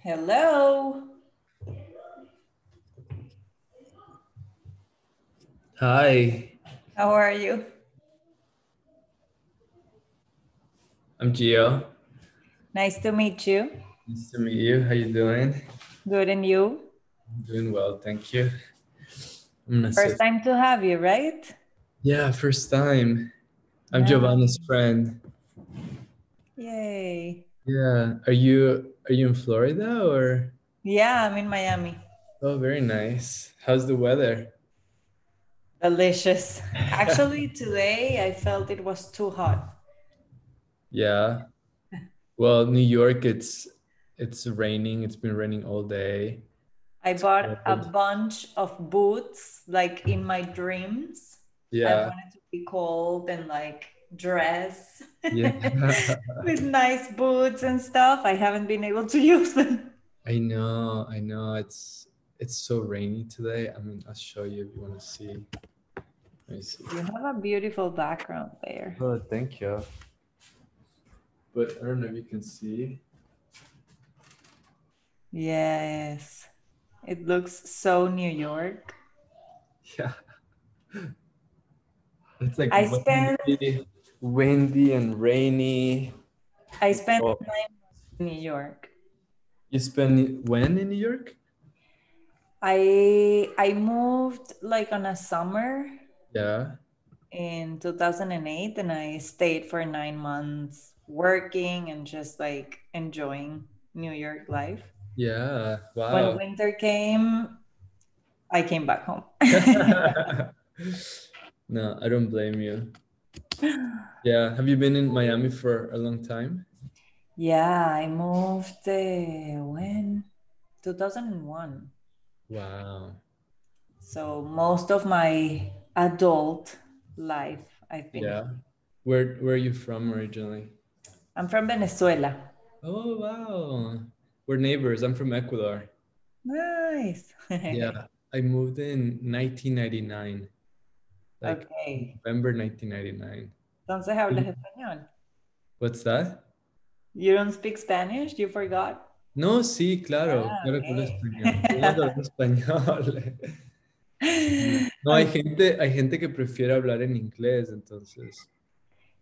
Hello. Hi, How are you? I'm Gio. Nice to meet you. Nice to meet you. How you doing? Good, and you? I'm doing well, thank you. I'm gonna First sit. time to have you, right? Yeah, first time. I'm No. Giovanna's friend. Yay. Yeah. Are you in Florida or? Yeah, I'm in Miami. Oh, very nice. How's the weather? Delicious. Actually, today I felt it was too hot. Yeah. Well, New York, it's raining. It's been raining all day. I It's bought a cold. bunch of boots, like in my dreams. I Yeah. wanted to be cold and like dress Yeah. with nice boots and stuff. I haven't been able to use them. I know. I know. It's so rainy today. I mean, I'll show you if you want to see. Let me see. You have a beautiful background there. Oh, thank you. But I don't know if you can see. Yes. It looks so New York. Yeah, it's like I spent windy and rainy. I spent Oh, 9 months in New York. you spend when in New York? I moved like on a summer Yeah, in 2008, and I stayed for 9 months working and just like enjoying New York life. yeah. When Wow. winter came, I came back home. No, I don't blame you. Yeah, have you been in Miami for a long time? Yeah, I moved when 2001. Wow. So most of my adult life, I've been Yeah. here. Where are you from originally? I'm from Venezuela. Oh, wow. We're neighbors. I'm from Ecuador. Nice. Yeah, I moved in 1999, like Okay. November 1999. Entonces hablas español. What's that? You don't speak Spanish? You forgot? No, sí, claro, Ah, claro que hablo okay. español. Podemos hablar español. No, hay gente que prefiere hablar en inglés, entonces.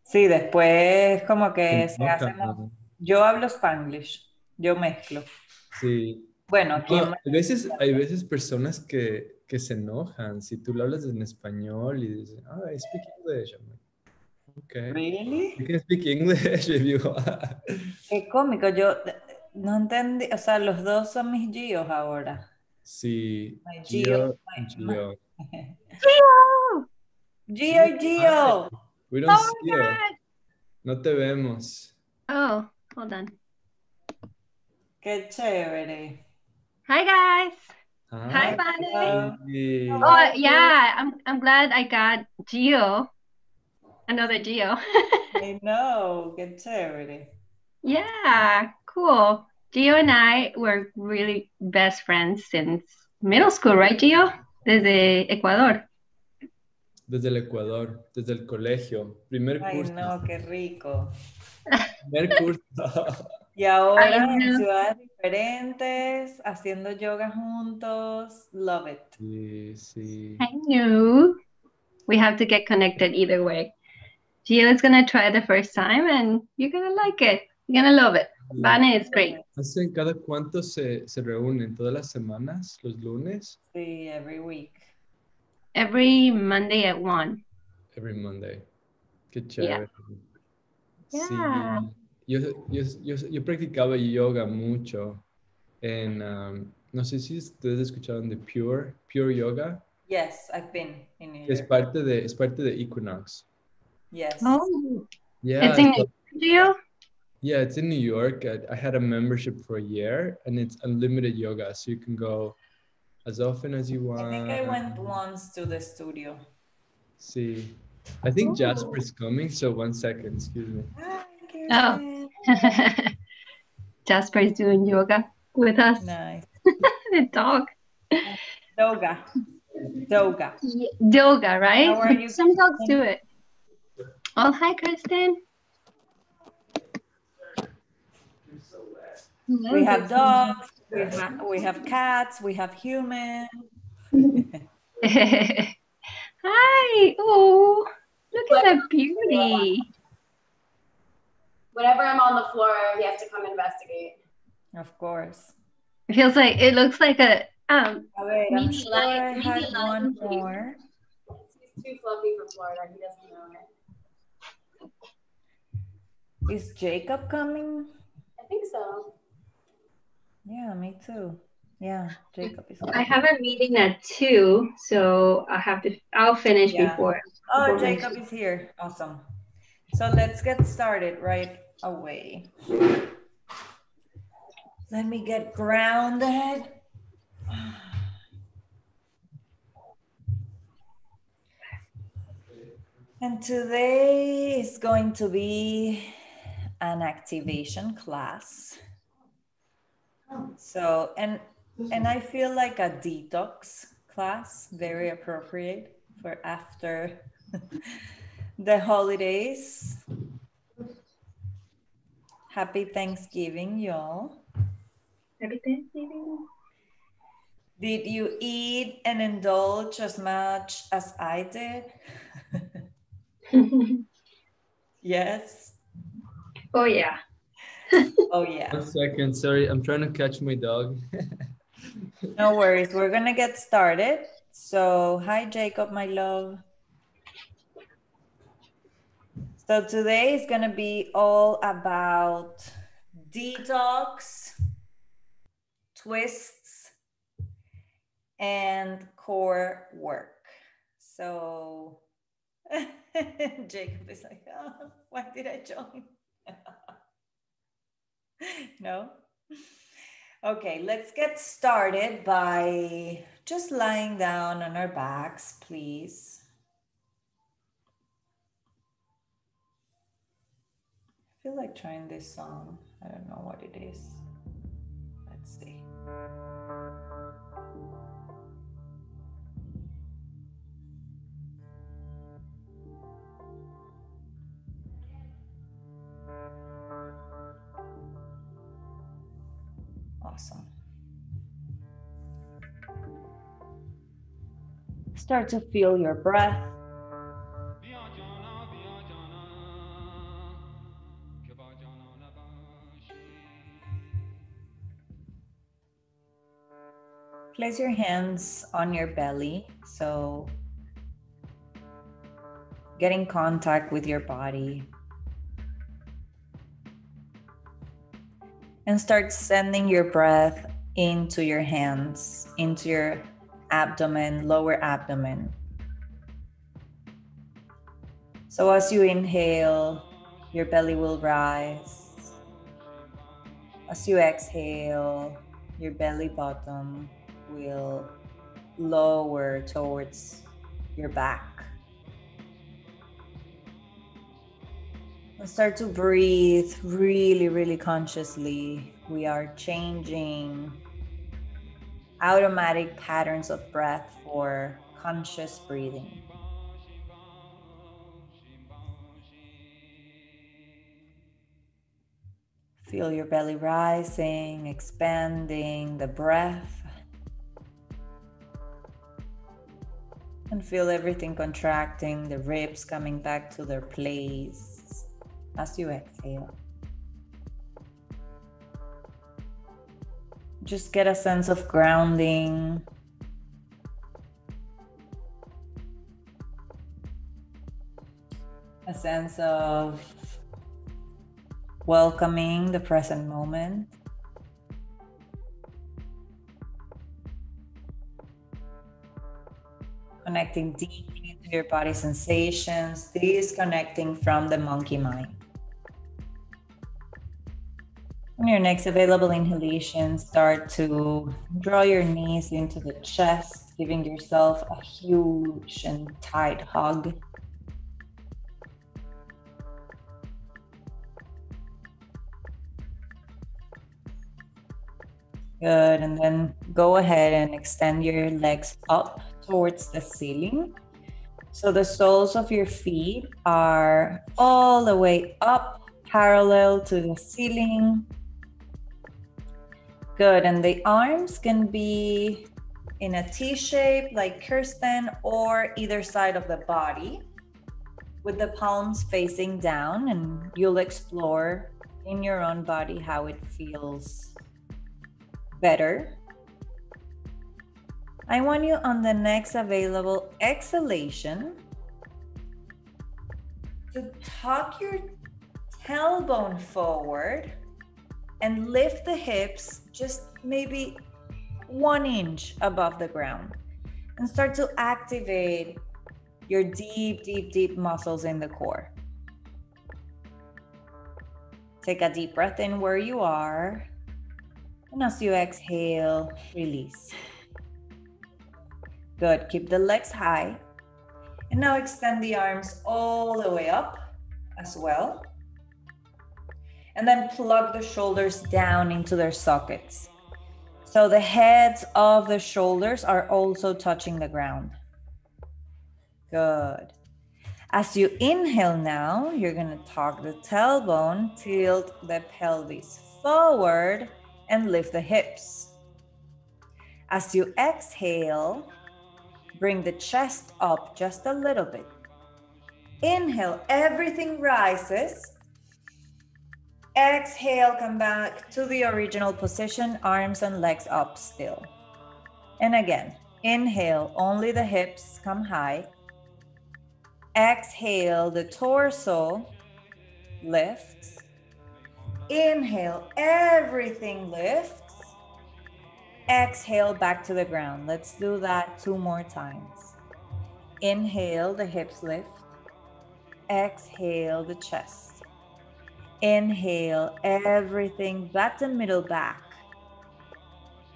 Sí, después como Se que se hace enojan, más. ¿no? Yo hablo Spanglish. Yo mezclo. Sí. Bueno, No, aquí en hay veces personas que se enojan si tú le hablas en español y dicen, I speak English. I'm like, okay, you Really? can speak English if you want. Qué cómico. Yo no entendí. O sea, los dos son mis Gios ahora. Sí, My Gio. Gio, My... Gio. Hello! Gio, Hi. Gio. We don't Oh see my you. No te vemos. God! Oh, hold on. Qué chévere. Hi guys. Hi, Hi. Vane. How Oh are you? yeah, I'm glad I got Gio, another Gio. I know, qué chévere. Yeah, cool. Gio and I were really best friends since middle school, right, Gio? Desde Ecuador. Desde el Ecuador, desde el colegio. Primer Ay, curso. no, qué rico. Primer curso. Y I ahora en know. ciudades diferentes, haciendo yoga juntos. Love it. Sí, sí. I knew. We have to get connected either way. Gio is gonna try the first time, and you're gonna like it. You're gonna love it. Sí. Vane is great. ¿Hacen cada cuánto se reúnen? ¿Todas las semanas? ¿Los lunes? Sí, every week. Every Monday at 1. Every Monday. Qué Yeah. chévere. Yeah. Sí. Yo practicaba yoga mucho no sé si ustedes escucharon de Pure Yoga, Yes, I've been in New que es York. parte de Equinox. Yes. Oh, it's Yeah, in New York. yeah, it's in New York. I had a membership for a year, and it's unlimited yoga, so you can go as often as you I think I want. went once to the studio. See, I think Oh. Jasper's coming, so 1 second, excuse me. Hi, Oh. Kirsten. Jasper is doing yoga with us. Nice. The dog. Doga. Doga. Yoga, right? How are But you, some dogs Kirsten? do it. Oh, hi, Kristen. We have dogs, we have cats, we have humans. Hi. Oh, look at that beauty. Whenever I'm on the floor, he has to come investigate. Of course. It looks like a Wait, I'm mini sure lion. I had one more. He's too fluffy for Florida. He doesn't know it. Is Jacob coming? I think so. Yeah, me too. Yeah, Jacob is I coming. have a meeting at 2, so I'll finish before. Oh, Jacob is here. Awesome. So let's get started right away. Let me get grounded. And today is going to be an activation class. So, and I feel like a detox class, very appropriate for after the holidays. Happy Thanksgiving, y'all. Happy Thanksgiving. Did you eat and indulge as much as I did? Yes. Oh, yeah. Oh, yeah. 1 second, sorry, I'm trying to catch my dog. No worries, we're gonna get started. So, hi Jacob, my love. So today is gonna be all about detox, twists, and core work. So, Jacob is like, oh, why did I join? No? Okay, let's get started by just lying down on our backs, please. I feel like trying this song. I don't know what it is. Let's see. Awesome. Start to feel your breath. Place your hands on your belly, so get in contact with your body. And start sending your breath into your hands, into your abdomen, lower abdomen. So as you inhale, your belly will rise. As you exhale, your belly button will lower towards your back. And start to breathe really, really consciously. We are changing automatic patterns of breath for conscious breathing. Feel your belly rising, expanding the breath. And feel everything contracting, the ribs coming back to their place as you exhale. Just get a sense of grounding. A sense of welcoming the present moment. Connecting deeply to your body sensations, disconnecting from the monkey mind. On your next available inhalation, start to draw your knees into the chest, giving yourself a huge and tight hug. Good, and then go ahead and extend your legs up towards the ceiling. So the soles of your feet are all the way up, parallel to the ceiling. Good, and the arms can be in a T shape like Kirsten or either side of the body with the palms facing down, and you'll explore in your own body how it feels better. I want you on the next available exhalation to tuck your tailbone forward and lift the hips just maybe 1 inch above the ground and start to activate your deep, deep, deep muscles in the core. Take a deep breath in where you are, and as you exhale, release. Good, keep the legs high. And now extend the arms all the way up as well. And then plug the shoulders down into their sockets. So the heads of the shoulders are also touching the ground. Good. As you inhale now, you're gonna tuck the tailbone, tilt the pelvis forward, and lift the hips. As you exhale, bring the chest up just a little bit. Inhale, everything rises. Exhale, come back to the original position, arms and legs up still. And again, inhale, only the hips come high. Exhale, the torso lifts. Inhale, everything lifts. Exhale, back to the ground. Let's do that 2 more times. Inhale, the hips lift. Exhale, the chest. Inhale, everything back to middle back.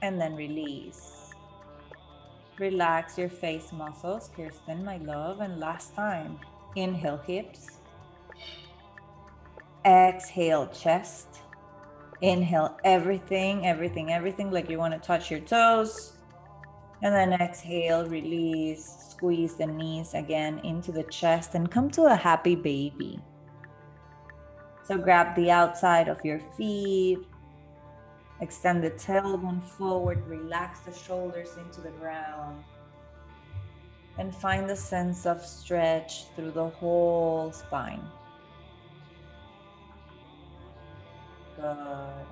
And then release. Relax your face muscles, Kirsten, my love. And last time, inhale, hips. Exhale, chest. Inhale, everything, everything, everything, like you want to touch your toes. And then exhale, release, squeeze the knees again into the chest and come to a happy baby. So grab the outside of your feet, extend the tailbone forward, relax the shoulders into the ground, and find the sense of stretch through the whole spine. Good.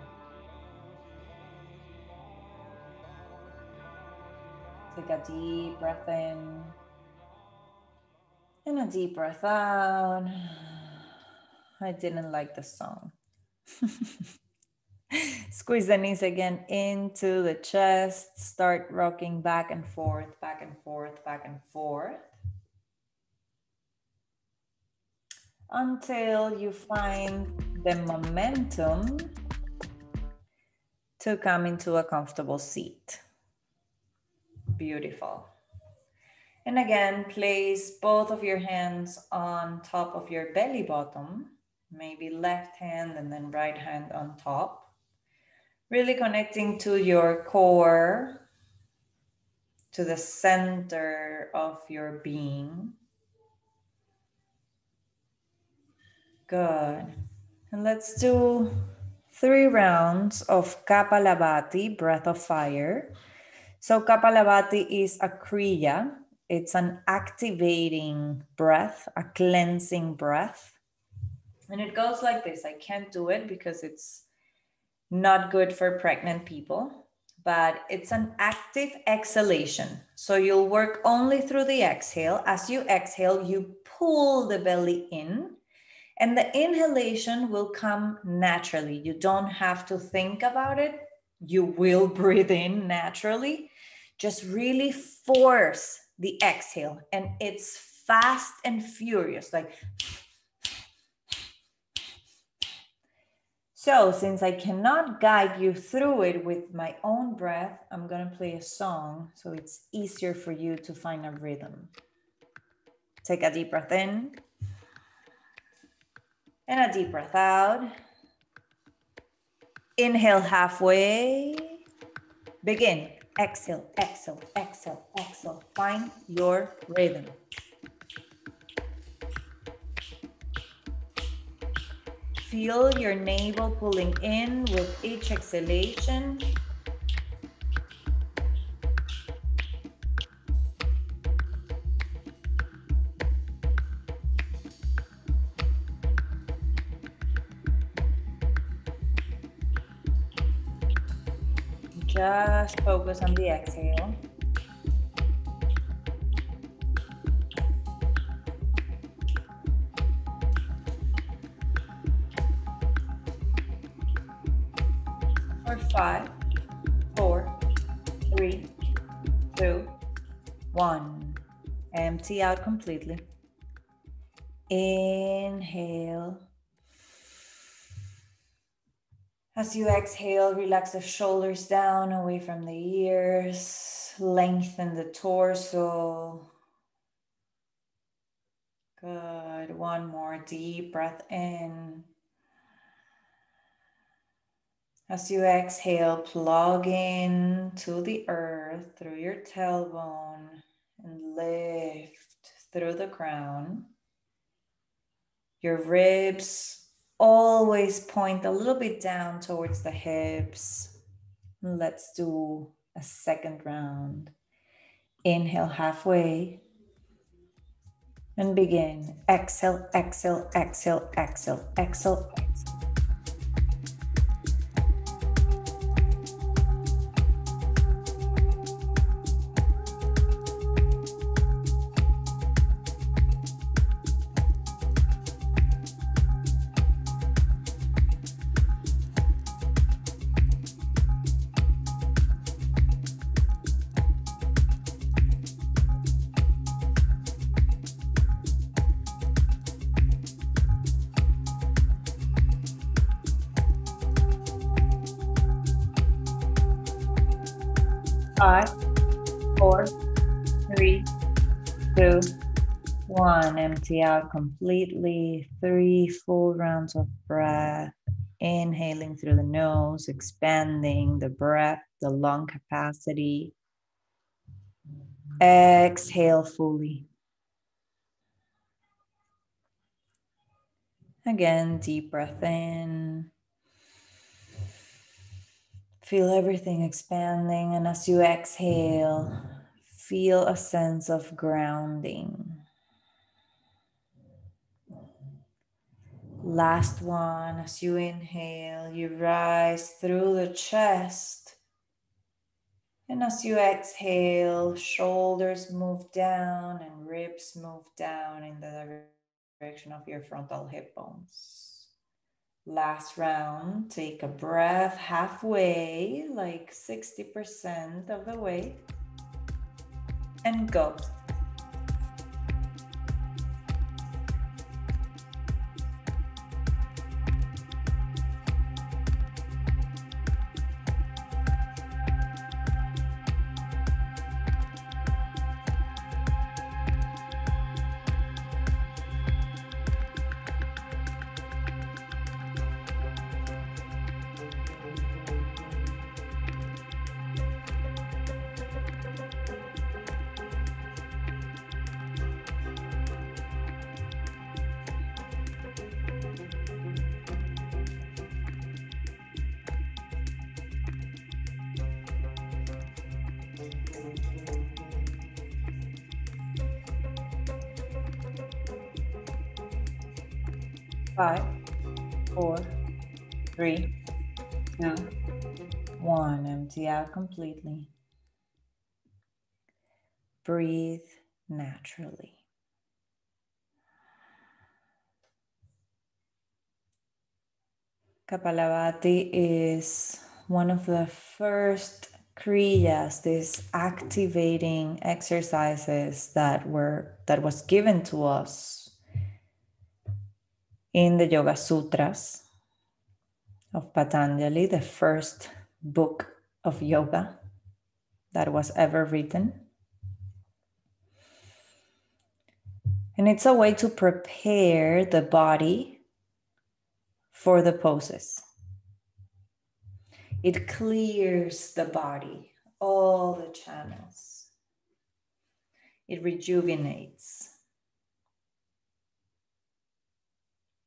Take a deep breath in and a deep breath out. I didn't like the song. Squeeze the knees again into the chest. Start rocking back and forth, back and forth, back and forth, until you find the momentum to come into a comfortable seat. Beautiful. And again, place both of your hands on top of your belly button, maybe left hand and then right hand on top. Really connecting to your core, to the center of your being. Good. And let's do 3 rounds of Kapalabhati, breath of fire. So Kapalabhati is a kriya. It's an activating breath, a cleansing breath. And it goes like this. I can't do it because it's not good for pregnant people, but it's an active exhalation. So you'll work only through the exhale. As you exhale, you pull the belly in, and the inhalation will come naturally. You don't have to think about it. You will breathe in naturally. Just really force the exhale, and it's fast and furious, like. So since I cannot guide you through it with my own breath, I'm gonna play a song so it's easier for you to find a rhythm. Take a deep breath in and a deep breath out. Inhale halfway. Begin. Exhale, exhale, exhale, exhale. Find your rhythm. Feel your navel pulling in with each exhalation Just focus on the exhale. For 5, 4, 3, 2, 1. Empty out completely. Inhale. As you exhale, relax the shoulders down away from the ears. Lengthen the torso. Good. One more deep breath in. As you exhale, plug in to the earth through your tailbone and lift through the crown. Your ribs always point a little bit down towards the hips. Let's do a second round. Inhale halfway and begin. Exhale, exhale, exhale, exhale, exhale, exhale. 5, 4, 3, 2, 1. Empty out completely. 3 full rounds of breath. Inhaling through the nose, expanding the breath, the lung capacity. Exhale fully. Again, deep breath in. Feel everything expanding, and as you exhale, feel a sense of grounding. Last one, as you inhale, you rise through the chest. And as you exhale, shoulders move down and ribs move down in the direction of your frontal hip bones. Last round, take a breath halfway, like 60% of the way, and go. Five, 4, 3, 2, 1. Empty out completely. Breathe naturally. Kapalabhati is one of the first kriyas, these activating exercises that was given to us in the Yoga Sutras of Patanjali, the first book of yoga that was ever written. And it's a way to prepare the body for the poses. It clears the body, all the channels. It rejuvenates,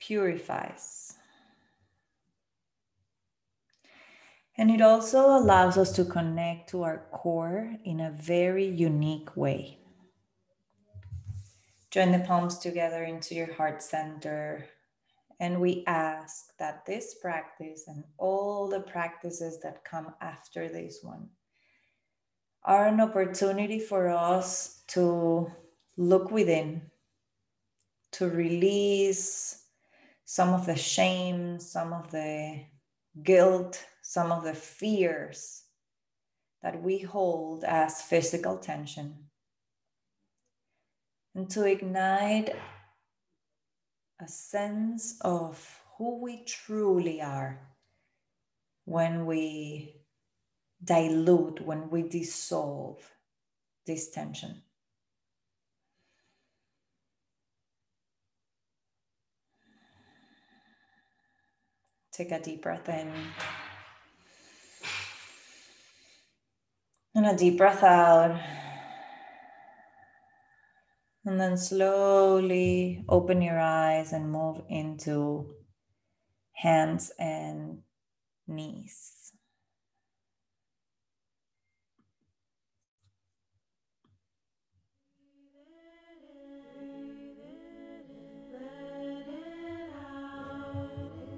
purifies. And it also allows us to connect to our core in a very unique way. Join the palms together into your heart center And we ask that this practice and all the practices that come after this one are an opportunity for us to look within, to release some of the shame, some of the guilt, some of the fears that we hold as physical tension, and to ignite a sense of who we truly are when we dilute, when we dissolve this tension. Take a deep breath in and a deep breath out. And then slowly open your eyes and move into hands and knees.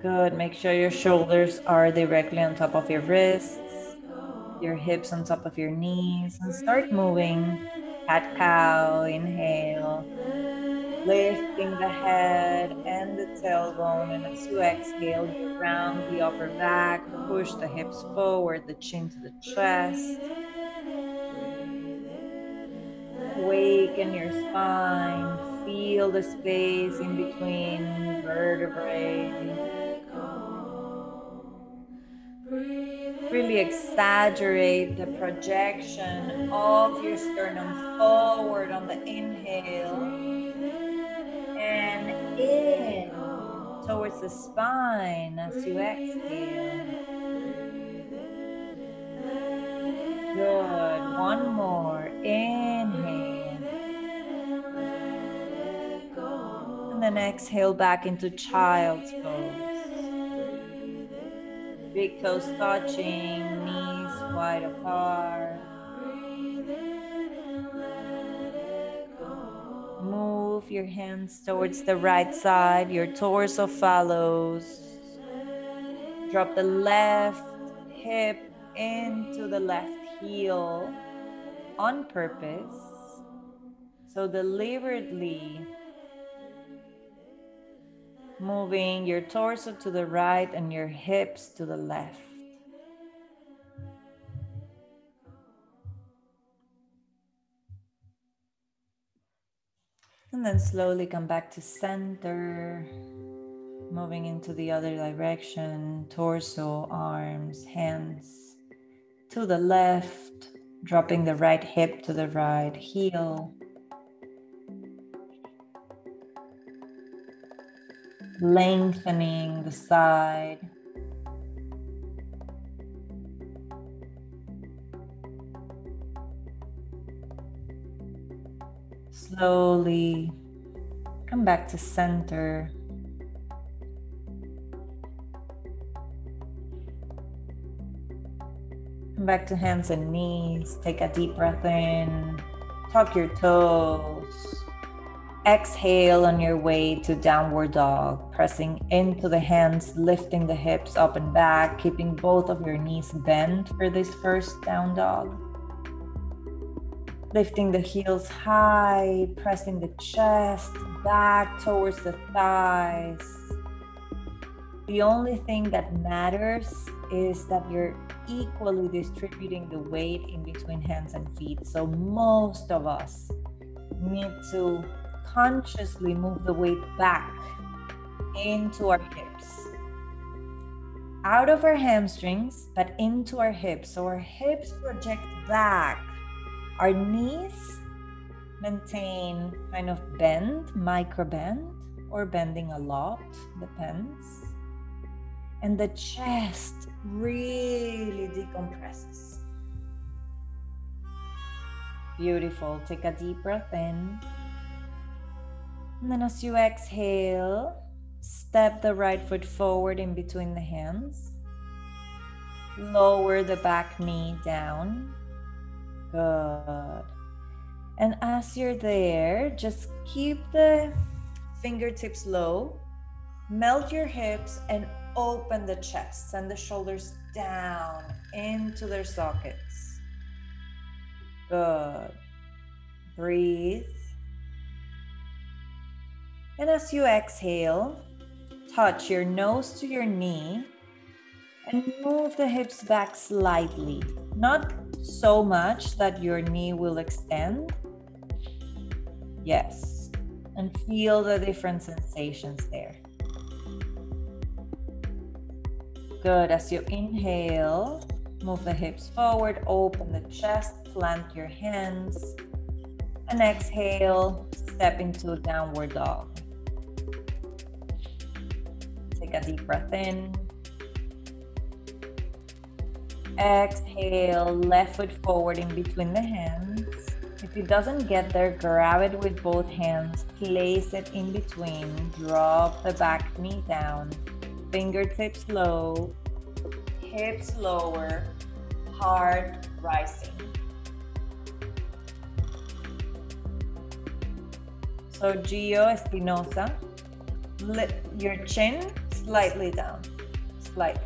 Good. Make sure your shoulders are directly on top of your wrists, your hips on top of your knees, and start moving. Cat cow, inhale, lifting the head and the tailbone. And as you exhale, you round the upper back, push the hips forward, the chin to the chest. Awaken your spine, feel the space in between vertebrae. Really exaggerate the projection of your sternum forward on the inhale and in towards the spine as you exhale. Good. One more. Inhale. And then exhale back into child's pose. Big toes touching, knees wide apart. Move your hands towards the right side. Your torso follows. Drop the left hip into the left heel on purpose. So deliberately moving your torso to the right and your hips to the left. And then slowly come back to center, moving into the other direction, torso, arms, hands to the left, dropping the right hip to the right heel. Lengthening the side. Slowly come back to center. Come back to hands and knees. Take a deep breath in. Tuck your toes. Exhale on your way to downward dog, pressing into the hands, lifting the hips up and back, keeping both of your knees bent for this first down dog. Lifting the heels high, pressing the chest back towards the thighs. The only thing that matters is that you're equally distributing the weight in between hands and feet. So most of us need to consciously move the weight back into our hips. Out of our hamstrings, but into our hips. So our hips project back. Our knees maintain kind of bend, micro bend, or bending a lot, depends. And the chest really decompresses. Beautiful. Take a deep breath in. And then as you exhale, step the right foot forward in between the hands. Lower the back knee down. Good. And as you're there, just keep the fingertips low. Melt your hips and open the chest. Send the shoulders down into their sockets. Good. Breathe. And as you exhale, touch your nose to your knee and move the hips back slightly. Not so much that your knee will extend. Yes. And feel the different sensations there. Good. As you inhale, move the hips forward, open the chest, plant your hands, and exhale, step into downward dog. Take a deep breath in. Exhale, left foot forward in between the hands. If it doesn't get there, grab it with both hands, place it in between, drop the back knee down, fingertips low, hips lower, heart rising. So Gio Espinosa, lift your chin slightly down, slightly.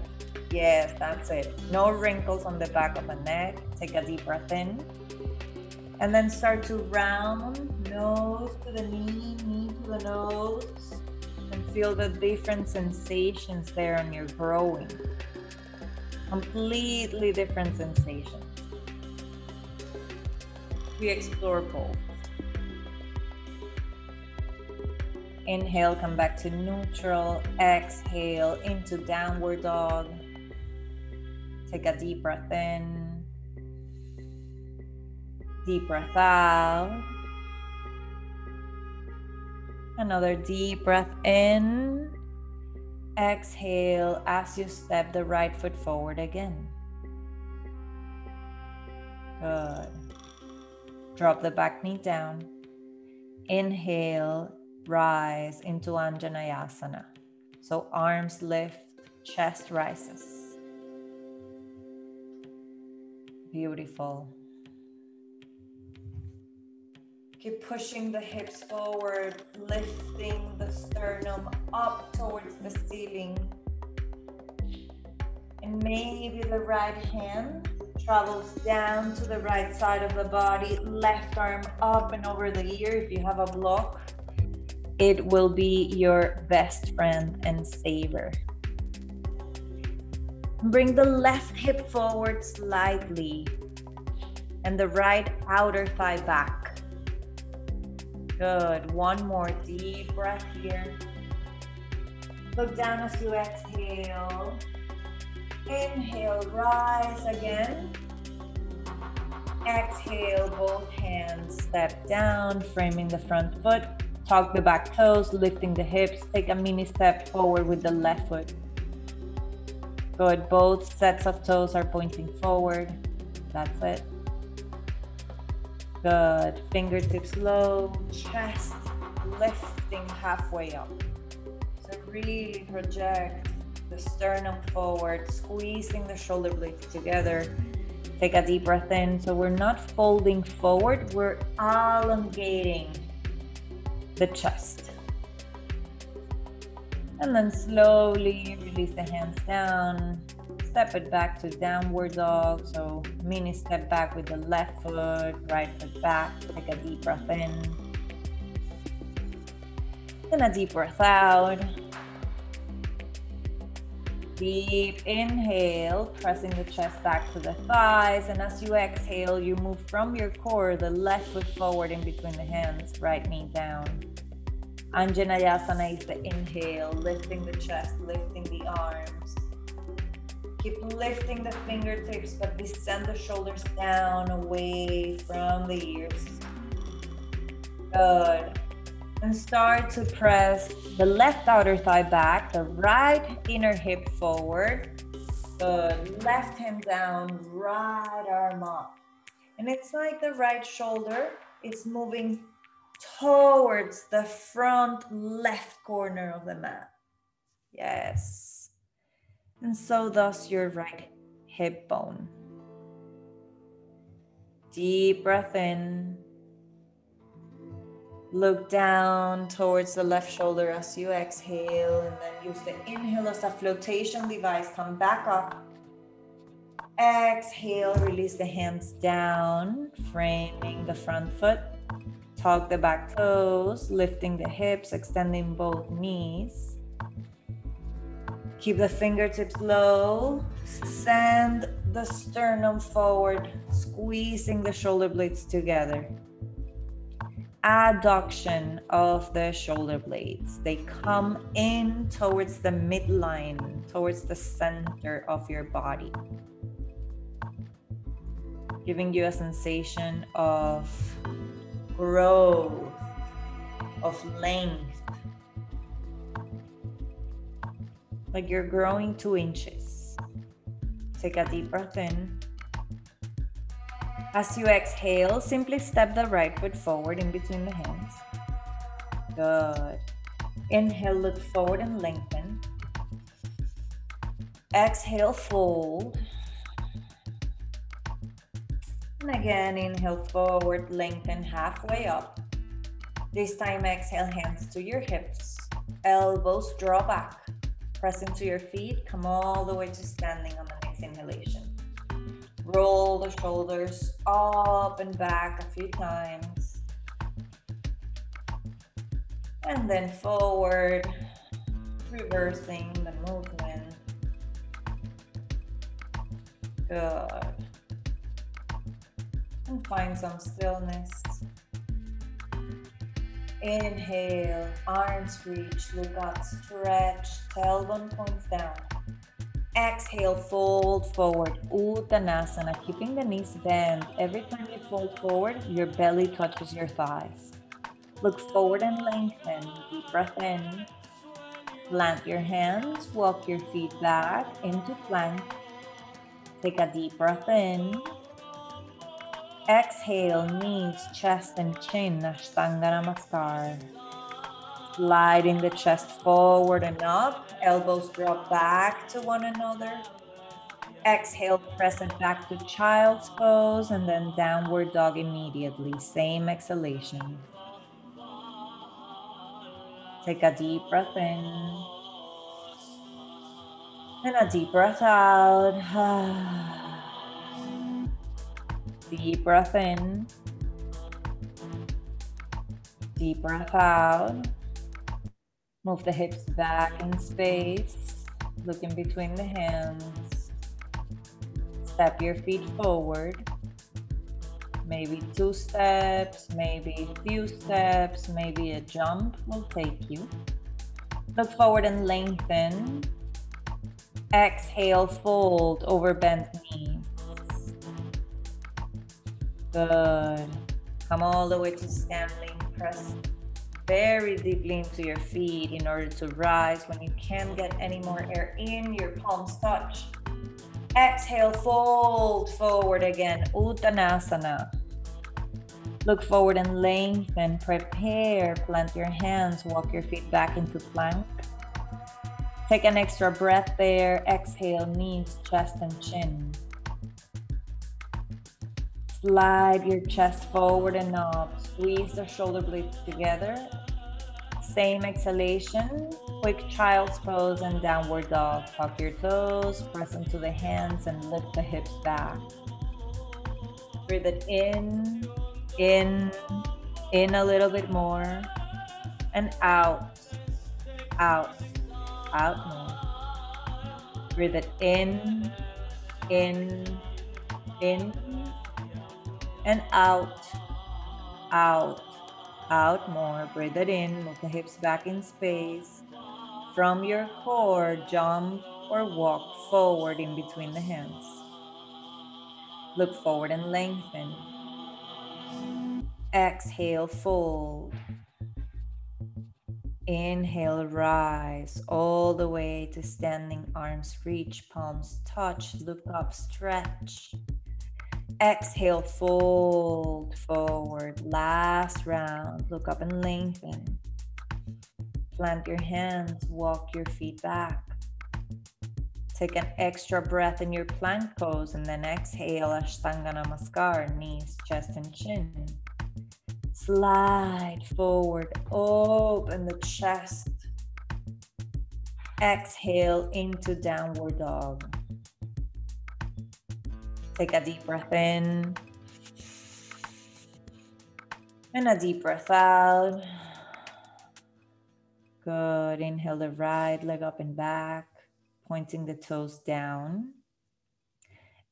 Yes, that's it. No wrinkles on the back of the neck. Take a deep breath in. And then start to round, nose to the knee, knee to the nose. And feel the different sensations there on your growing. Completely different sensations. We explore both. Inhale, come back to neutral. Exhale into downward dog. Take a deep breath in. Deep breath out. Another deep breath in. Exhale as you step the right foot forward again. Good. Drop the back knee down. Inhale, rise into Anjaneyasana. So arms lift, chest rises. Beautiful. Keep pushing the hips forward, lifting the sternum up towards the ceiling. And maybe the right hand travels down to the right side of the body, left arm up and over the ear. If you have a block, it will be your best friend and saver. Bring the left hip forward slightly and the right outer thigh back. Good. One more deep breath here. Look down as you exhale. Inhale, rise again. Exhale, both hands step down, framing the front foot. Tuck the back toes, lifting the hips. Take a mini step forward with the left foot. Good. Both sets of toes are pointing forward. That's it. Good. Fingertips low, chest lifting halfway up. So really project the sternum forward, squeezing the shoulder blades together. Take a deep breath in. So we're not folding forward, we're elongating the chest. And then slowly release the hands down. Step it back to downward dog. So mini step back with the left foot, right foot back. Take a deep breath in. Then a deep breath out. Deep inhale, pressing the chest back to the thighs. And as you exhale, you move from your core, the left foot forward in between the hands, right knee down. Anjaneyasana is the inhale, lifting the chest, lifting the arms. Keep lifting the fingertips, but descend the shoulders down, away from the ears. Good. And start to press the left outer thigh back, the right inner hip forward. Good. Left hand down, right arm up. And it's like the right shoulder is moving towards the front left corner of the mat. Yes. And so does your right hip bone. Deep breath in. Look down towards the left shoulder as you exhale, and then use the inhale as a flotation device. Come back up. Exhale, release the hands down, framing the front foot. Tuck the back toes, lifting the hips, extending both knees. Keep the fingertips low. Send the sternum forward, squeezing the shoulder blades together. Adduction of the shoulder blades. They come in towards the midline, towards the center of your body, giving you a sensation of growth, of length, like you're growing 2 inches. Take a deep breath in. As you exhale, simply step the right foot forward in between the hands. Good. Inhale, look forward and lengthen. Exhale, fold. And again, inhale forward, lengthen halfway up. This time, exhale, hands to your hips. Elbows draw back. Press into your feet. Come all the way to standing on the next inhalation. Roll the shoulders up and back a few times. And then forward, reversing the movement. Good. And find some stillness. Inhale, arms reach, look up, stretch, tailbone points down. Exhale, fold forward, Uttanasana, keeping the knees bent. Every time you fold forward, your belly touches your thighs. Look forward and lengthen. Deep breath in. Plant your hands, walk your feet back into plank. Take a deep breath in. Exhale, knees, chest, and chin, Ashtanga Namaskar. Sliding the chest forward and up, elbows drop back to one another. Exhale, press it back to child's pose and then downward dog immediately. Same exhalation. Take a deep breath in and a deep breath out. Deep breath in. Deep breath out. Move the hips back in space. Look in between the hands. Step your feet forward. Maybe 2 steps, maybe a few steps, maybe a jump will take you. Look forward and lengthen. Exhale, fold over bent knees. Good. Come all the way to standing. Press very deeply into your feet in order to rise. When you can't get any more air in, your palms touch. Exhale, fold forward again, Uttanasana. Look forward and lengthen, prepare, plant your hands, walk your feet back into plank. Take an extra breath there, exhale, knees, chest, and chin. Slide your chest forward and up. Squeeze the shoulder blades together. Same exhalation. Quick child's pose and downward dog. Tuck your toes, press into the hands, and lift the hips back. Breathe it in a little bit more, and out, out, out more. Breathe it in, and out, out, out more. Breathe it in, move the hips back in space. From your core, jump or walk forward in between the hands. Look forward and lengthen. Exhale, fold. Inhale, rise all the way to standing, arms reach, palms touch, look up, stretch. Exhale, fold forward. Last round. Look up and lengthen. Plant your hands, walk your feet back. Take an extra breath in your plank pose and then exhale, Ashtanga Namaskar, knees, chest, and chin. Slide forward, open the chest. Exhale into downward dog. Take a deep breath in. And a deep breath out. Good. Inhale the right leg up and back, pointing the toes down.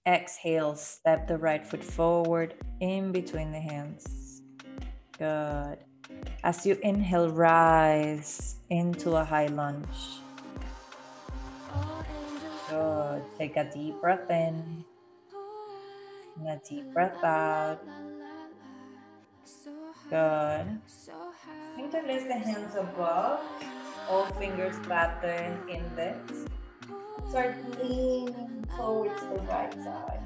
Exhale, step the right foot forward in between the hands. Good. As you inhale, rise into a high lunge. Good. Take a deep breath in and a deep breath out. Good. Interlace the hands above. All fingers tap the index. Start leaning towards the right side,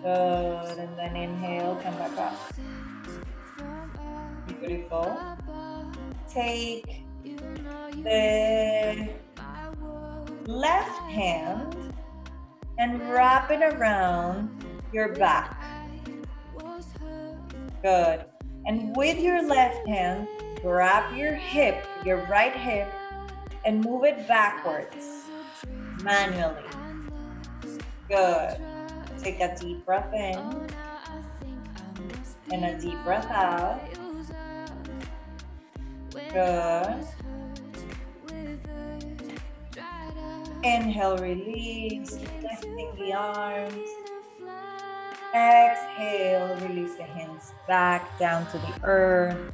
Good, and then inhale, come back up. Beautiful. Take the left hand and wrap it around your back. Good. And with your left hand, grab your hip, your right hip, and move it backwards manually. Good. Take a deep breath in and a deep breath out. Good. Inhale, release, lifting the arms. Exhale, release the hands back down to the earth.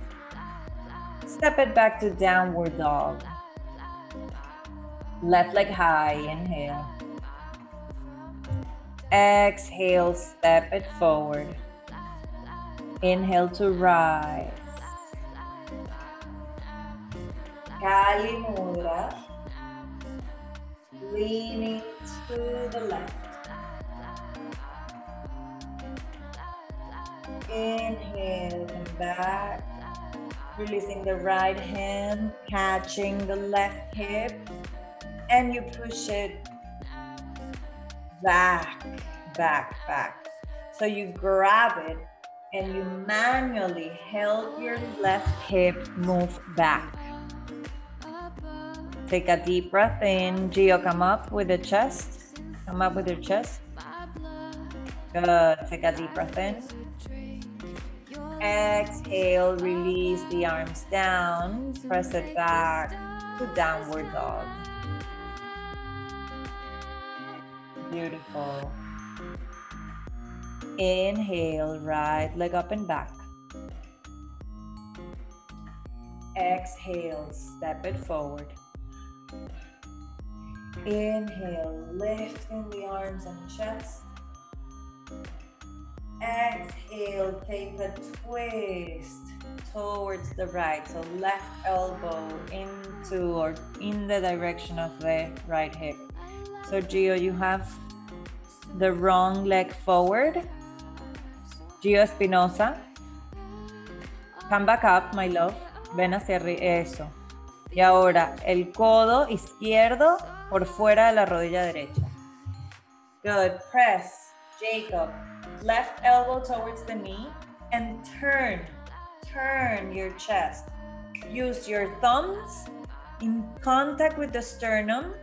Step it back to downward dog. Left leg high, inhale. Exhale, step it forward. Inhale to rise. Kali Mudra. Leaning to the left. Inhale, come back. Releasing the right hand, catching the left hip, and you push it back. So you grab it and you manually help your left hip move back. Take a deep breath in. Gio, come up with the chest. Come up with your chest. Good. Take a deep breath in. Exhale, release the arms down. Press it back to downward dog. Beautiful. Inhale, right leg up and back. Exhale, step it forward. Inhale, lifting the arms and chest. Exhale, take a twist towards the right. So left elbow into or in the direction of the right hip. So Gio, you have the wrong leg forward. Gio Espinosa. Come back up, my love. Ven hacia arriba. Eso. Y ahora el codo izquierdo por fuera de la rodilla derecha. Good. Press. Jacob. Left elbow towards the knee and turn your chest. Use your thumbs in contact with the sternum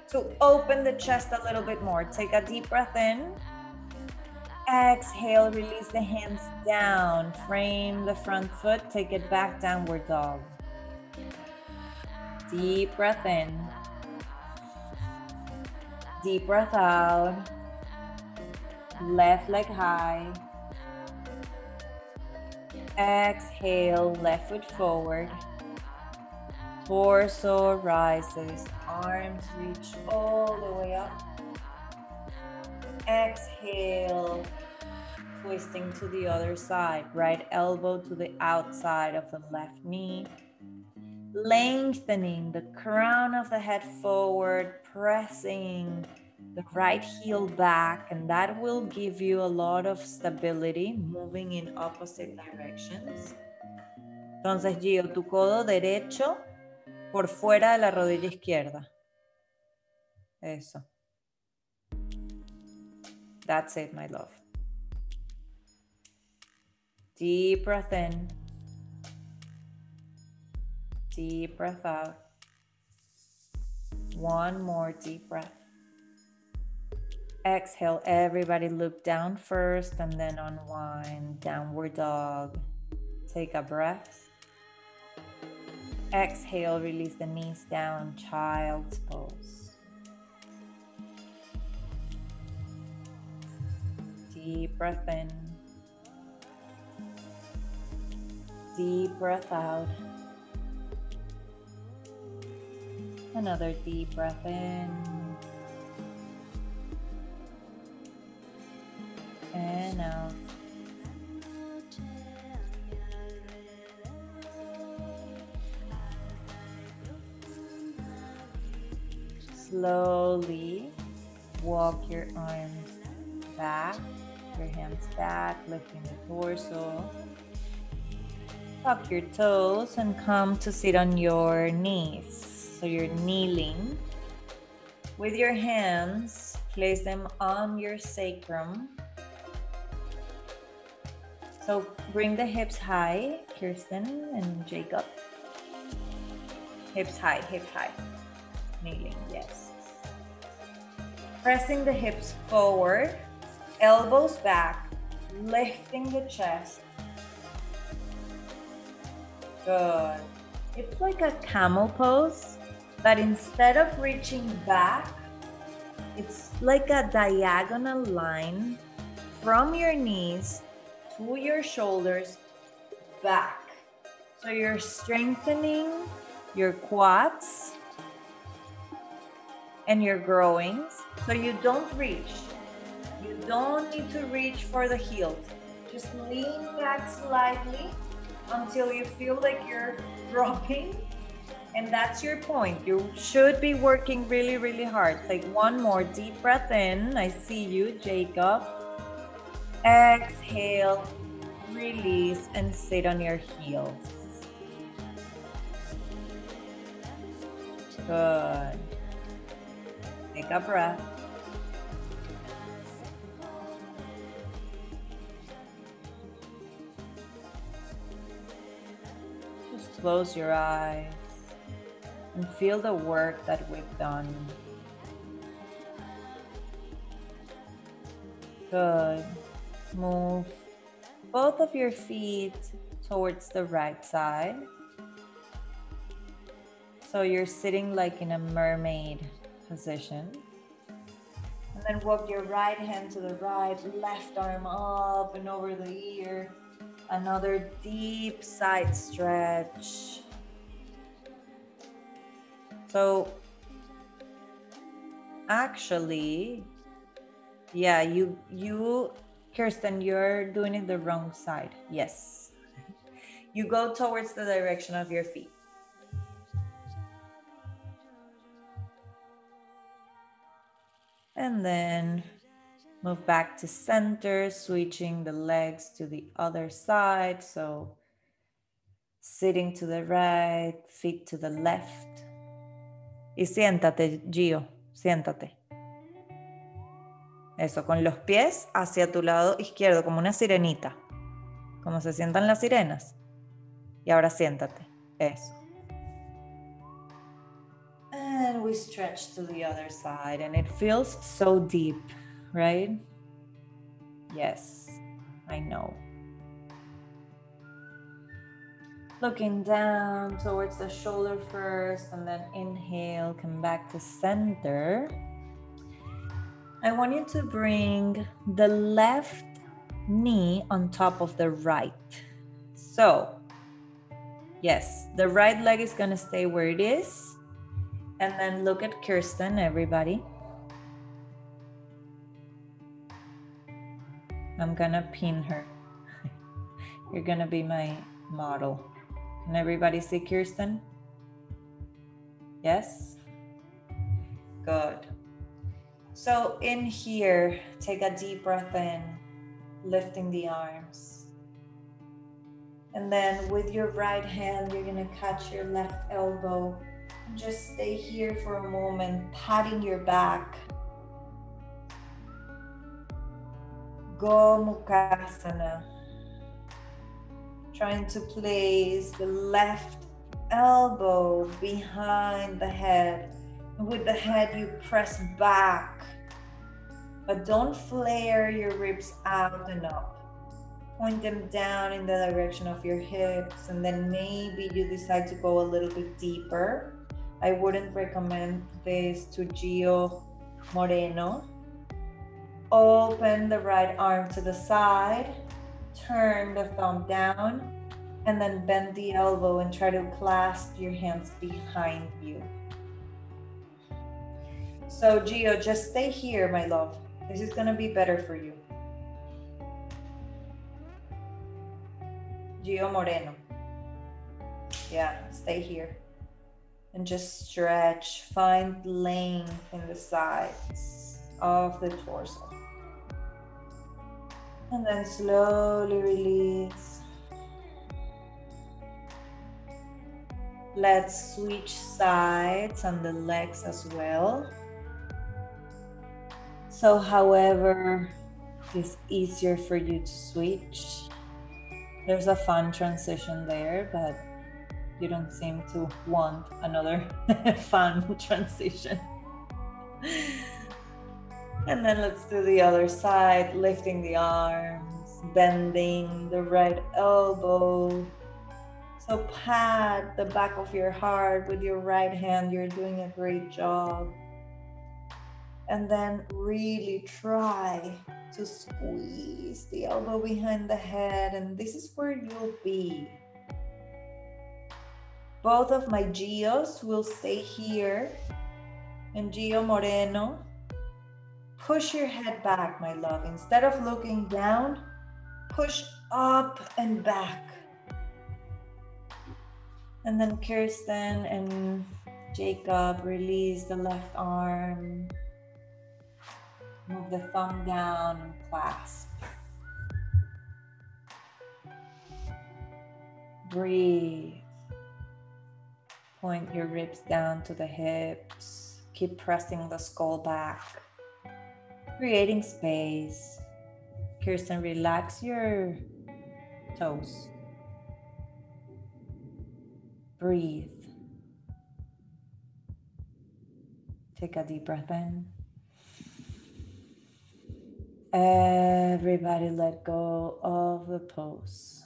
to open the chest a little bit more. Take a deep breath in. Exhale, release the hands down. Frame the front foot, take it back, downward dog. Deep breath in. Deep breath out. Left leg high. Exhale, left foot forward. Torso rises, arms reach all the way up. Exhale, twisting to the other side. Right elbow to the outside of the left knee. Lengthening the crown of the head forward, pressing the right heel back, and that will give you a lot of stability, moving in opposite directions. Entonces, Gio, tu codo derecho por fuera de la rodilla izquierda. Eso. That's it, my love. Deep breath in. Deep breath out. One more deep breath. Exhale, everybody look down first and then unwind. Downward dog. Take a breath. Exhale, release the knees down, child's pose. Deep breath in. Deep breath out. Another deep breath in. And out. Slowly walk your arms back, your hands back, lifting the torso. Tuck your toes and come to sit on your knees. So you're kneeling. With your hands, place them on your sacrum. So bring the hips high, Kirsten and Jacob. Hips high, hips high. Kneeling, yes. Pressing the hips forward, elbows back, lifting the chest. Good. It's like a camel pose, but instead of reaching back, it's like a diagonal line from your knees to your shoulders back. So you're strengthening your quads and your groins, so you don't reach. You don't need to reach for the heels. Just lean back slightly until you feel like you're dropping, and that's your point. You should be working really, really hard. Take one more deep breath in. I see you, Jacob. Exhale, release, and sit on your heels. Good. Take a breath. Just close your eyes and feel the work that we've done. Good. Move both of your feet towards the right side. So you're sitting like in a mermaid position. And then walk your right hand to the right, left arm up and over the ear. Another deep side stretch. So actually, yeah, you, Kirsten, you're doing it the wrong side. Yes. You go towards the direction of your feet. And then move back to center, switching the legs to the other side. So sitting to the right, feet to the left. Y siéntate, Gio, siéntate. Eso, con los pies hacia tu lado izquierdo, como una sirenita. Como se sientan las sirenas. Y ahora siéntate. Eso. And we stretch to the other side, and it feels so deep, right? Yes, I know. Looking down towards the shoulder first, and then inhale, come back to center. I want you to bring the left knee on top of the right. So, yes, the right leg is gonna stay where it is. And then look at Kirsten, everybody. I'm gonna pin her. You're gonna be my model. Can everybody see Kirsten? Yes? Good. So in here, take a deep breath in, lifting the arms. And then with your right hand, you're gonna catch your left elbow. Just stay here for a moment, patting your back. Gomukhasana. trying to place the left elbow behind the head. And with the head, you press back, but don't flare your ribs out and up. Point them down in the direction of your hips, and then maybe you decide to go a little bit deeper. I wouldn't recommend this to Gio Moreno. Open the right arm to the side, turn the thumb down, and then bend the elbow and try to clasp your hands behind you. So Gio, just stay here, my love. This is gonna be better for you. Gio Moreno. Yeah, stay here. And just stretch, find length in the sides of the torso. And then slowly release. Let's switch sides on the legs as well. So however is easier for you to switch. There's a fun transition there, but you don't seem to want another fun transition. And then let's do the other side, lifting the arms, bending the right elbow. So pat the back of your heart with your right hand. You're doing a great job. And then really try to squeeze the elbow behind the head. And this is where you'll be. Both of my Gios will stay here. And Gio Moreno, push your head back, my love. Instead of looking down, push up and back. And then Kirsten and Jacob, release the left arm. Move the thumb down and clasp. Breathe. Point your ribs down to the hips. Keep pressing the skull back. Creating space. Kirsten, relax your toes. Breathe. Take a deep breath in. Everybody let go of the pose.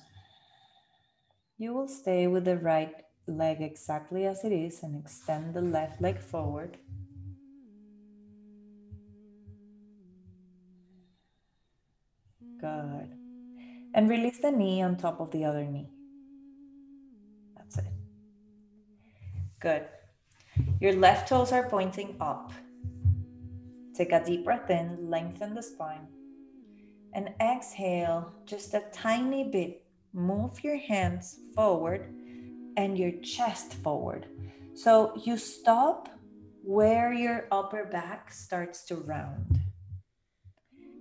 You will stay with the right leg exactly as it is and extend the left leg forward. Good. And release the knee on top of the other knee. That's it. Good. Your left toes are pointing up. Take a deep breath in, lengthen the spine. And exhale just a tiny bit. Move your hands forward and your chest forward. So you stop where your upper back starts to round.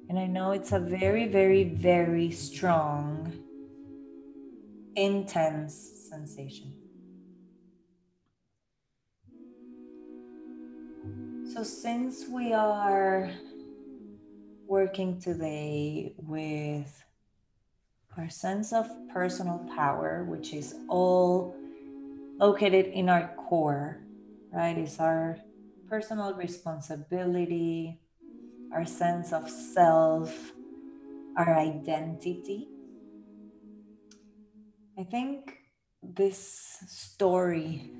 And I know it's a very, very, very strong, intense sensation. So since we are working today with our sense of personal power, which is all located in our core, right? It's our personal responsibility, our sense of self, our identity. I think this story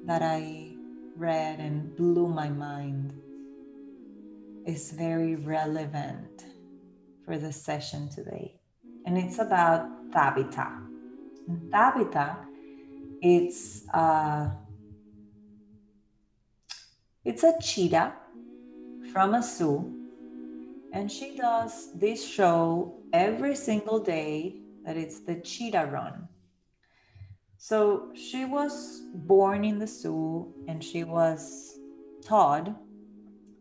that I read and blew my mind is very relevant for the session today. And it's about Tabitha. And Tabitha, it's a cheetah from a zoo. And she does this show every single day that it's the cheetah run. So she was born in the zoo and she was taught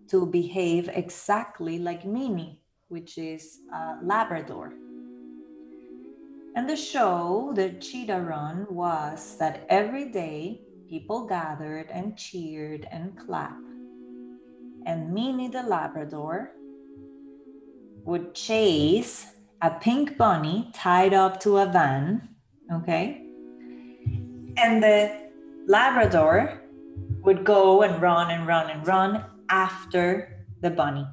to behave exactly like Minnie, which is a Labrador. And the show, the cheetah run, was that every day people gathered and cheered and clapped. And Minnie the Labrador would chase a pink bunny tied up to a van Okay. And the Labrador would go and run and run and run after the bunny.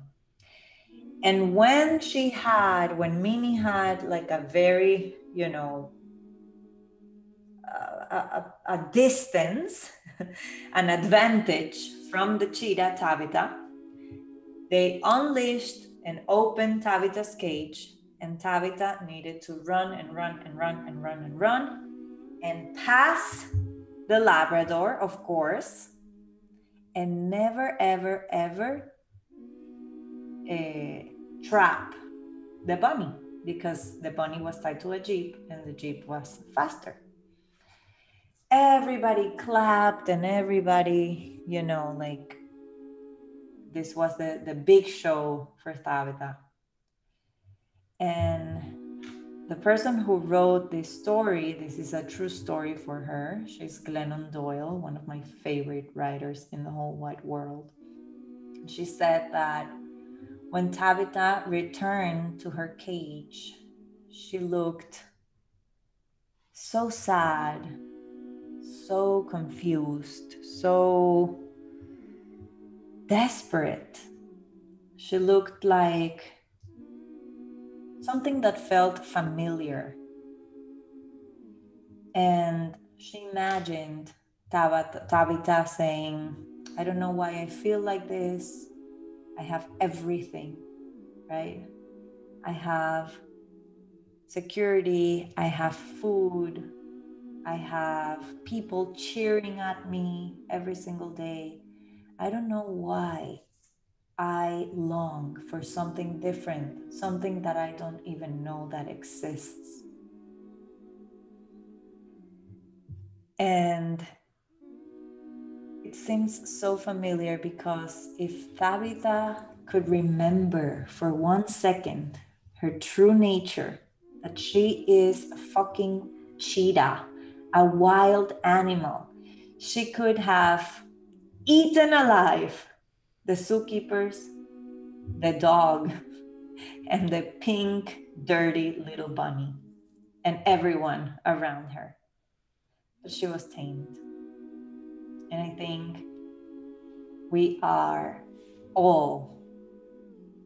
And when Minnie had like a very, a distance, an advantage from the cheetah, Tabitha, they unleashed and opened Tabitha's cage, and Tabitha needed to run and run and run and run and run and pass the Labrador, of course, and never, ever, ever trap the bunny, because the bunny was tied to a jeep and the jeep was faster. Everybody clapped and everybody, like this was the big show for Tabitha. And the person who wrote this story, this is a true story for her. She's Glennon Doyle, one of my favorite writers in the whole wide world. She said that when Tabitha returned to her cage, she looked so sad, so confused, so desperate. She looked like something that felt familiar. And she imagined Tabitha saying, I don't know why I feel like this. I have everything, right? I have security, I have food, I have people cheering at me every single day. I don't know why I long for something different, something that I don't even know that exists. And it seems so familiar because if Tabitha could remember for 1 second her true nature, that she is a fucking cheetah, a wild animal, she could have eaten alive the zookeepers, the dog, and the pink, dirty little bunny, and everyone around her. But she was tamed. And I think we are all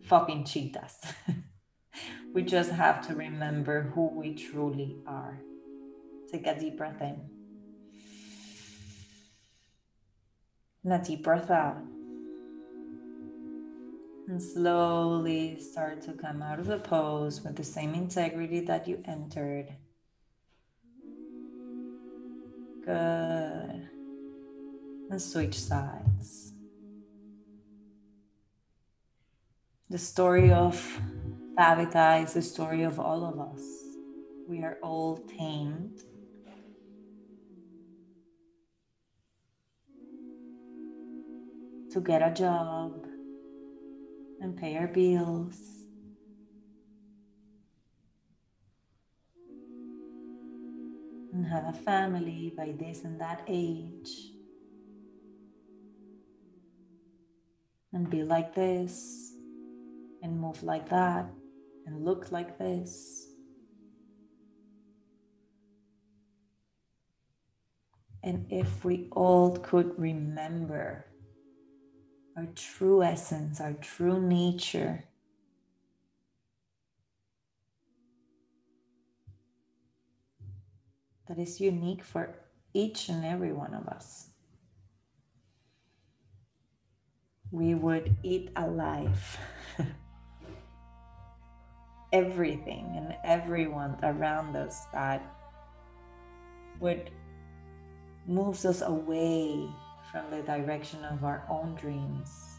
fucking cheetahs. We just have to remember who we truly are. Take a deep breath in. And a deep breath out. And slowly start to come out of the pose with the same integrity that you entered. Good. And switch sides. The story of Tabitha is the story of all of us. We are all tamed. To get a job and pay our bills. And have a family by this and that age. And be like this. And move like that. And look like this. And if we all could remember our true essence, our true nature, that is unique for each and every one of us, we would eat alive everything and everyone around us that would move us away from the direction of our own dreams.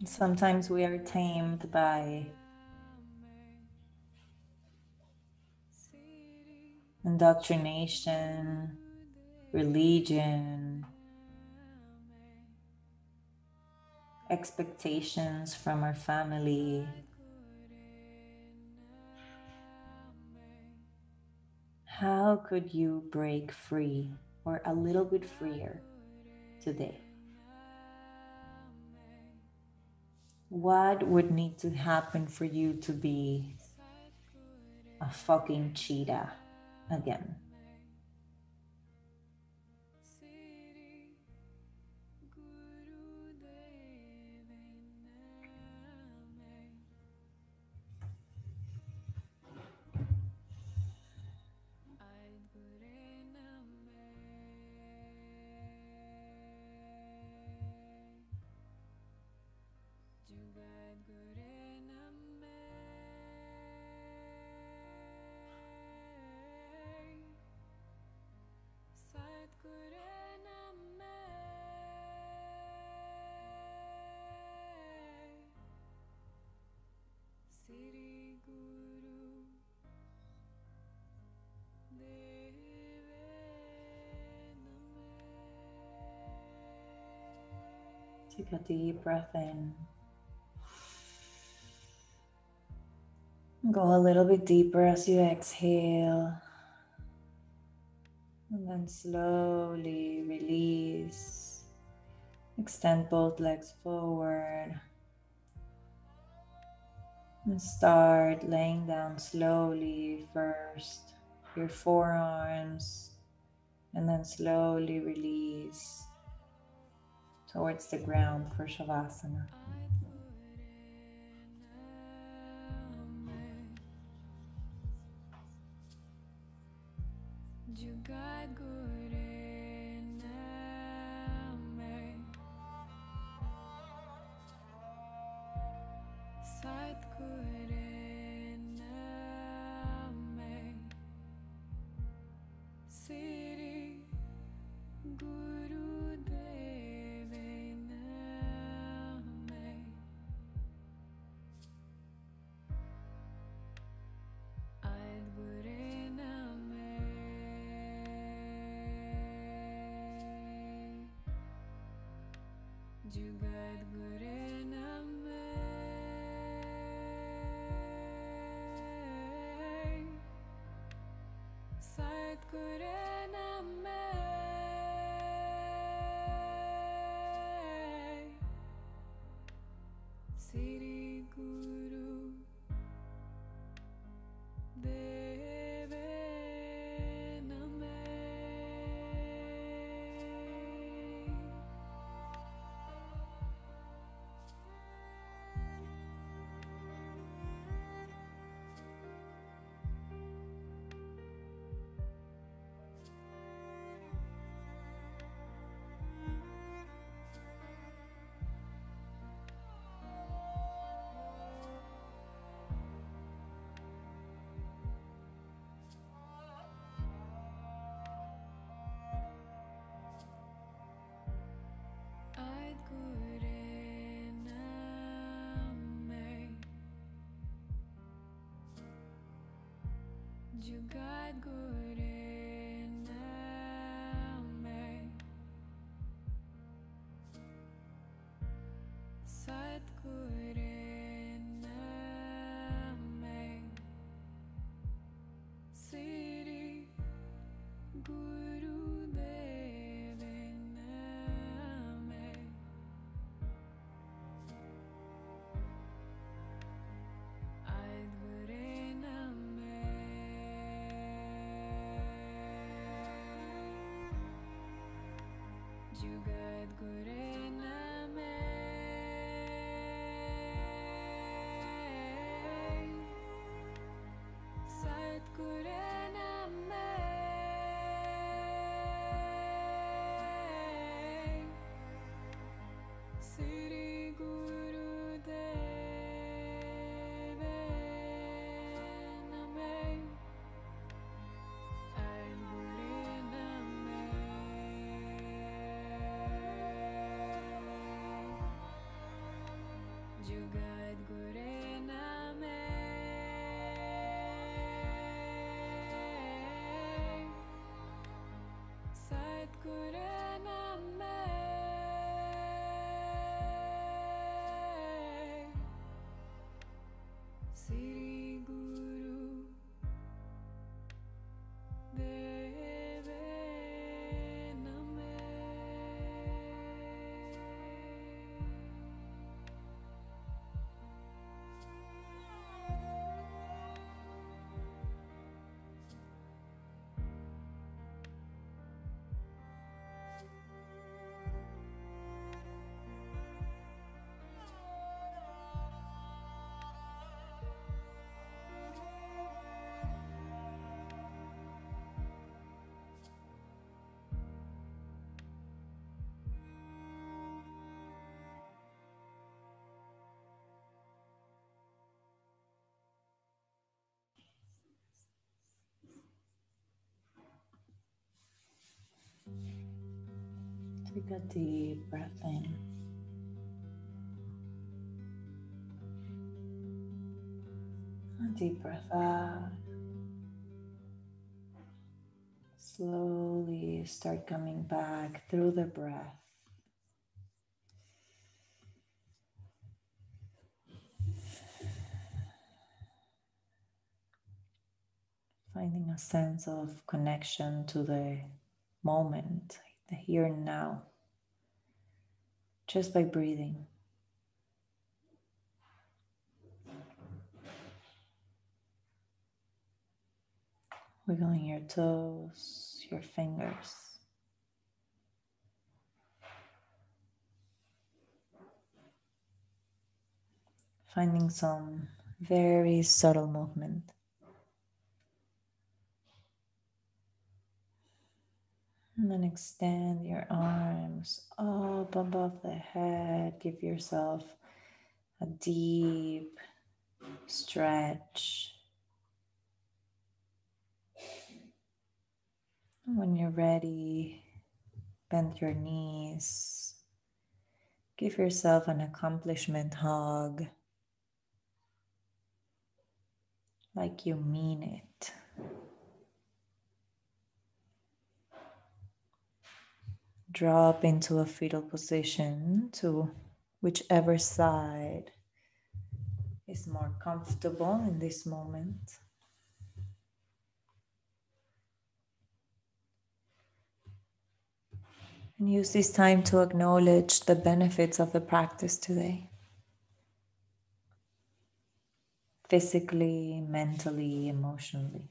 Sometimes we are tamed by indoctrination, religion, expectations from our family. How could you break free or a little bit freer today? What would need to happen for you to be a fucking cheetah again? Take a deep breath in. Go a little bit deeper as you exhale. And then slowly release. Extend both legs forward. And start laying down slowly first your forearms, and then slowly release towards the ground for Shavasana. Take a deep breath in. A deep breath out. Slowly start coming back through the breath. Finding a sense of connection to the moment, the here and now, just by breathing. Wiggling your toes, your fingers. Finding some very subtle movement. And then extend your arms up above the head. Give yourself a deep stretch. And when you're ready, bend your knees. Give yourself an accomplishment hug. Like you mean it. Drop into a fetal position to whichever side is more comfortable in this moment. And use this time to acknowledge the benefits of the practice today. Physically, mentally, emotionally.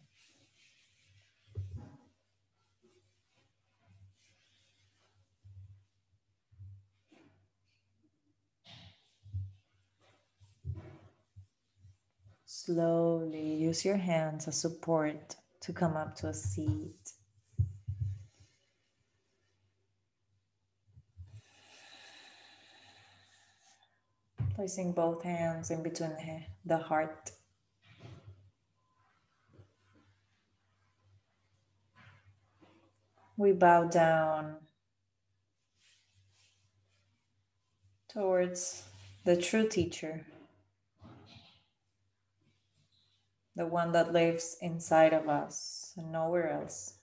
Slowly use your hands as support to come up to a seat. Placing both hands in between the heart. We bow down towards the true teacher, the one that lives inside of us and nowhere else.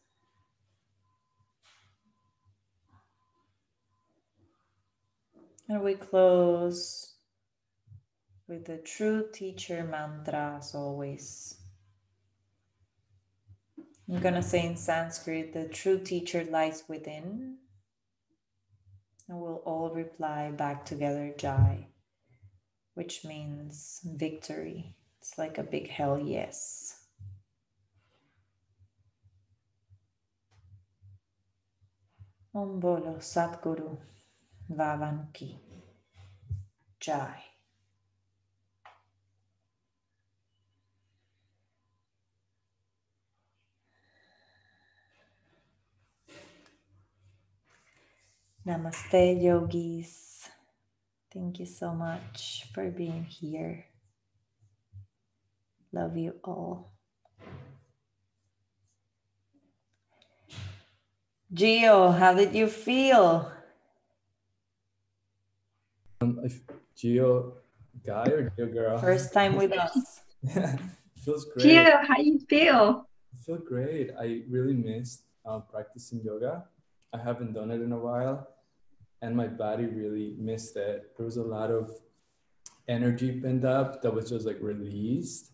And we close with the true teacher mantra as always. I'm going to say in Sanskrit, the true teacher lies within. And we'll all reply back together, Jai, which means victory. It's like a big hell yes. Om Bolo Satguru Vavan Ki Jai. Namaste, yogis. Thank you so much for being here. Love you all. Gio, how did you feel? Gio guy or Gio girl? First time with us. Feels great. Gio, how you feel? I feel great. I really missed practicing yoga. I haven't done it in a while, and my body really missed it. There was a lot of energy pent up that was just like released.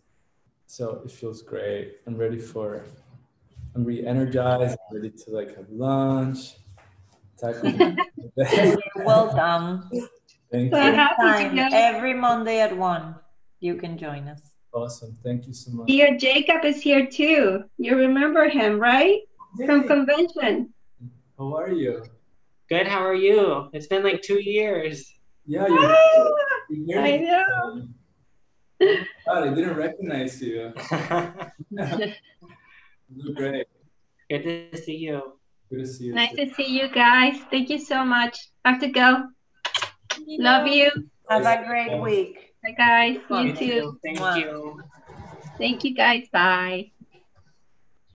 So it feels great. I'm re-energized. I'm ready to like have lunch. You're welcome. Thank So you. happy, Anytime, Gio. every Monday at 1, you can join us. Awesome. Thank you so much. Gio Jacob is here too. You remember him, right? From convention. How are you? Good, how are you? It's been like 2 years. Yeah, you're I know. God, I didn't recognize you. You look great. Good to see you. Good to see you. Nice too. to see you guys. Thank you so much. Have to go. Love you. Have a great week. Bye, guys. You You too. too. Thank Mwah. you. Thank you, guys. Bye.